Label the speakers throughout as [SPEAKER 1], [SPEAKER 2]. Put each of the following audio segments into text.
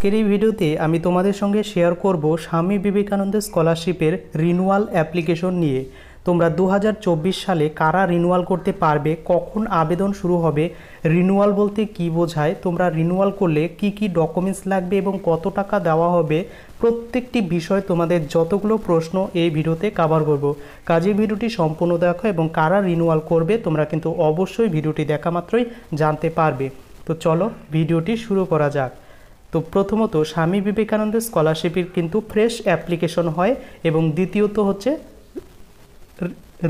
[SPEAKER 1] আজকের এই ভিডিওতে আমি তোমাদের সঙ্গে শেয়ার করব স্বামী বিবেকানন্দ স্কলারশিপের রিনিউয়াল অ্যাপ্লিকেশন নিয়ে। তোমরা 2024 সালে কারা রিনিউয়াল করতে পারবে, কখন আবেদন শুরু হবে, রিনিউয়াল বলতে কি বোঝায়, তোমরা রিনিউয়াল করলে কি কি ডকুমেন্টস লাগবে এবং কত টাকা দেওয়া হবে, প্রত্যেকটি বিষয় তোমাদের যতগুলো প্রশ্ন এই ভিডিওতে কভার করব। কাজে ভিডিওটি সম্পূর্ণ দেখো এবং কারা রিনিউয়াল করবে তোমরা কিন্তু অবশ্যই ভিডিওটি দেখা মাত্রই জানতে পারবে। তো চলো ভিডিওটি শুরু করা যাক। তো প্রথমত স্বামী বিবেকানন্দ স্কলারশিপের কিন্তু ফ্রেশ অ্যাপ্লিকেশন হয় এবং দ্বিতীয়ত হচ্ছে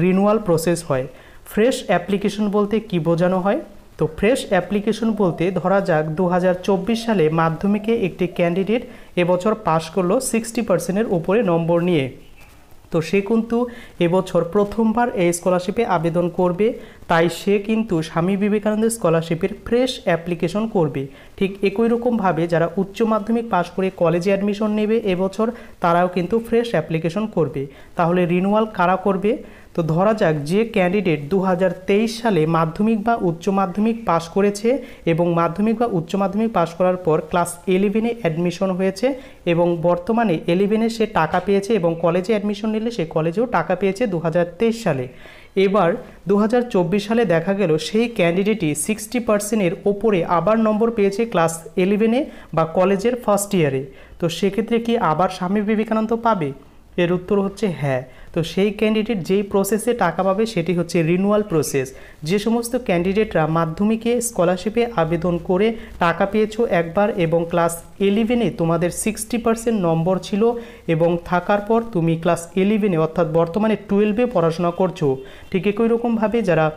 [SPEAKER 1] রিনিউয়াল প্রসেস হয়। ফ্রেশ অ্যাপ্লিকেশন বলতে কি বোঝানো হয়? তো ফ্রেশ অ্যাপ্লিকেশন বলতে ধরা যাক 2024 সালে মাধ্যমিকে একটি ক্যান্ডিডেট এবছর পাশ করলো 60%-এর উপরে নম্বর নিয়ে। তো সে কিন্তু এবছর প্রথমবার এই স্কলারশিপে আবেদন করবে, তাই সে কিন্তু স্বামী বিবেকানন্দ স্কলারশিপের ফ্রেশ অ্যাপ্লিকেশন করবে। ঠিক একই রকমভাবে যারা উচ্চ মাধ্যমিক পাশ করে কলেজে অ্যাডমিশন নেবে এবছর তারাও কিন্তু ফ্রেশ অ্যাপ্লিকেশন করবে। তাহলে রিনিউয়াল কারা করবে? তো ধরা যাক যে ক্যান্ডিডেট 2023 সালে মাধ্যমিক বা উচ্চ মাধ্যমিক পাশ করেছে এবং মাধ্যমিক বা উচ্চ মাধ্যমিক পাশ করার পর ক্লাস 11-এ অ্যাডমিশন হয়েছে এবং বর্তমানে 11-এ সে টাকা পেয়েছে এবং কলেজে অ্যাডমিশন নিলে সে কলেজেও টাকা পেয়েছে 2023 সালে। এবার 2024 সালে দেখা গেল সেই ক্যান্ডিডেটই 60%-এর ওপরে আবার নম্বর পেয়েছে ক্লাস 11-এ বা কলেজের ফার্স্ট ইয়ারে। তো সেক্ষেত্রে কি আবার স্বামী বিবেকানন্দ পাবে? এর উত্তর হচ্ছে হ্যাঁ। তো সেই ক্যান্ডিডেট যেই প্রসেসে টাকা পাবে সেটি হচ্ছে রিনিউয়াল প্রসেস। যে সমস্ত ক্যান্ডিডেটরা মাধ্যমিকে স্কলারশিপে আবেদন করে টাকা পেয়েছো একবার এবং ক্লাস 11-এ তোমাদের 60% নম্বর ছিল এবং থাকার পর তুমি ক্লাস 11-এ অর্থাৎ বর্তমানে 12-এ পড়াশোনা করছো, ঠিক একই রকমভাবে যারা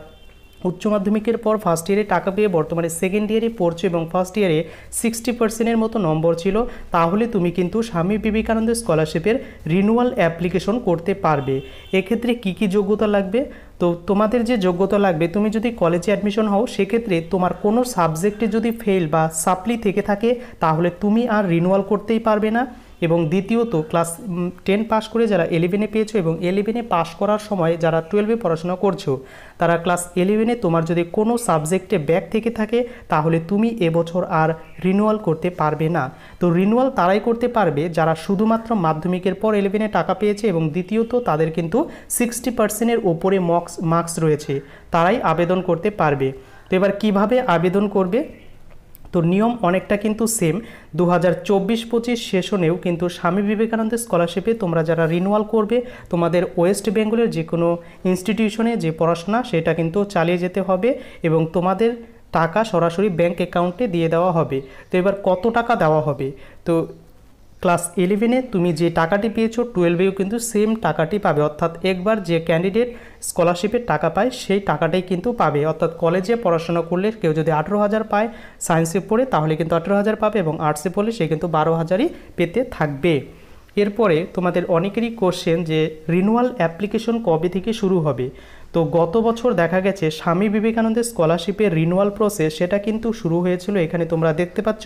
[SPEAKER 1] উচ্চ মাধ্যমিকের পর ফার্স্ট ইয়ারে টাকা পেয়ে বর্তমানে সেকেন্ড ইয়ারে পড়ছো এবং ফার্স্ট ইয়ারে 60%-এর মতো নম্বর ছিল, তাহলে তুমি কিন্তু স্বামী বিবেকানন্দ স্কলারশিপের রিনিউয়াল অ্যাপ্লিকেশন করতে পারবে। এক্ষেত্রে কি কি যোগ্যতা লাগবে? তো তোমাদের যে যোগ্যতা লাগবে, তুমি যদি কলেজে অ্যাডমিশন হও সেক্ষেত্রে তোমার কোনো সাবজেক্টে যদি ফেল বা সাপ্লি থেকে থাকে তাহলে তুমি আর রিনিউয়াল করতেই পারবে না। এবং দ্বিতীয়ত ক্লাস 10 পাস করে যারা 11-এ পেয়েছো এবং 11-এ পাস করার সময় যারা 12-এ পড়াশোনা করছো তারা ক্লাস 11-এ তোমার যদি কোনো সাবজেক্টে ব্যাক থেকে থাকে তাহলে তুমি এবছর আর রিনিউয়াল করতে পারবে না। তো রিনিউয়াল তারাই করতে পারবে যারা শুধুমাত্র মাধ্যমিকের পর 11-এ টাকা পেয়েছে এবং দ্বিতীয়ত তাদের কিন্তু 60%-এর ওপরে মার্কস রয়েছে, তারাই আবেদন করতে পারবে। তো এবার কীভাবে আবেদন করবে? তো নিয়ম অনেকটা কিন্তু সেম। 2024-25 সেশনেও কিন্তু স্বামী বিবেকানন্দ স্কলারশিপে তোমরা যারা রিনিউয়াল করবে তোমাদের ওয়েস্ট বেঙ্গলের যে কোনো ইনস্টিটিউশনে যে পড়াশোনা সেটা কিন্তু চালিয়ে যেতে হবে এবং তোমাদের টাকা সরাসরি ব্যাংক অ্যাকাউন্টে দিয়ে দেওয়া হবে। তো এবার কত টাকা দেওয়া হবে? তো ক্লাস 11-এ তুমি যে টাকাটি পেয়েছো 12-এও কিন্তু সেম টাকাটি পাবে, অর্থাৎ একবার যে ক্যান্ডিডেট স্কলারশিপের টাকা পায় সেই টাকাটাই কিন্তু পাবে। অর্থাৎ কলেজে পড়াশোনা করলে কেউ যদি 18,000 পায় সায়েন্সে পড়ে তাহলে কিন্তু 18,000 পাবে এবং আর্টসে পড়লে সে কিন্তু 12,000-ই পেতে থাকবে। এরপরে তোমাদের অনেকেরই কোশ্চেন যে রিনিউয়াল অ্যাপ্লিকেশন কবে থেকে শুরু হবে? তো গত বছর দেখা গেছে স্বামী বিবেকানন্দের স্কলারশিপের রিনিউয়াল প্রসেস সেটা কিন্তু শুরু হয়েছিল। এখানে তোমরা দেখতে পাচ্ছ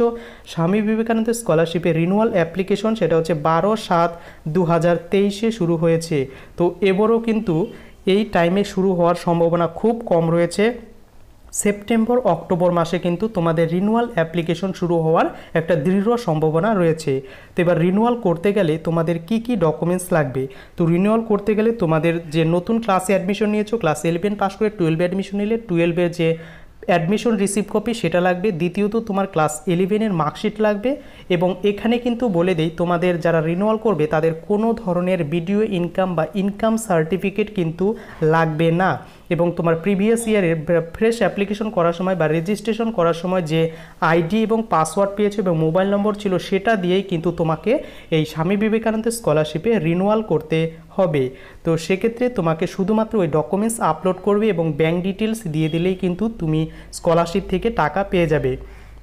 [SPEAKER 1] স্বামী বিবেকানন্দের স্কলারশিপের রিনিউয়াল অ্যাপ্লিকেশন সেটা হচ্ছে 12/7/2023-এ শুরু হয়েছে। তো এবারও কিন্তু এই টাইমে শুরু হওয়ার সম্ভাবনা খুব কম রয়েছে। সেপ্টেম্বর অক্টোবর মাসে কিন্তু তোমাদের রিনিউয়াল অ্যাপ্লিকেশন শুরু হওয়ার একটা দৃঢ় সম্ভাবনা রয়েছে। তো এবার রিনিউয়াল করতে গেলে তোমাদের কি কি ডকুমেন্টস লাগবে? তো রিনিউয়াল করতে গেলে তোমাদের যে নতুন ক্লাসে অ্যাডমিশন নিয়েছো, ক্লাস 11 পাস করে 12-এ অ্যাডমিশন নিলে 12-এর যে অ্যাডমিশন রিসিভ কপি সেটা লাগবে। দ্বিতীয়ত তোমার ক্লাস 11-এর মার্কশিট লাগবে এবং এখানে কিন্তু বলে দেই তোমাদের যারা রিনিউয়াল করবে তাদের কোনো ধরনের ভিডিও ইনকাম বা ইনকাম সার্টিফিকেট কিন্তু লাগবে না এবং তোমার প্রিভিয়াস ইয়ারের ফ্রেশ অ্যাপ্লিকেশন করার সময় বা রেজিস্ট্রেশন করার সময় যে আইডি এবং পাসওয়ার্ড পেয়েছো এবং মোবাইল নম্বর ছিল সেটা দিয়েই কিন্তু তোমাকে এই স্বামী বিবেকানন্দ স্কলারশিপে রিনিউয়াল করতে হবে। তো সেক্ষেত্রে তোমাকে শুধুমাত্র ওই ডকুমেন্টস আপলোড করবে এবং ব্যাঙ্ক ডিটেলস দিয়ে দিলেই কিন্তু তুমি স্কলারশিপ থেকে টাকা পেয়ে যাবে।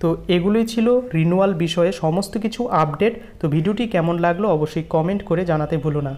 [SPEAKER 1] তো এগুলোই ছিল রিনিউয়াল বিষয়ে সমস্ত কিছু আপডেট। তো ভিডিওটি কেমন লাগলো অবশ্যই কমেন্ট করে জানাতে ভুলো না।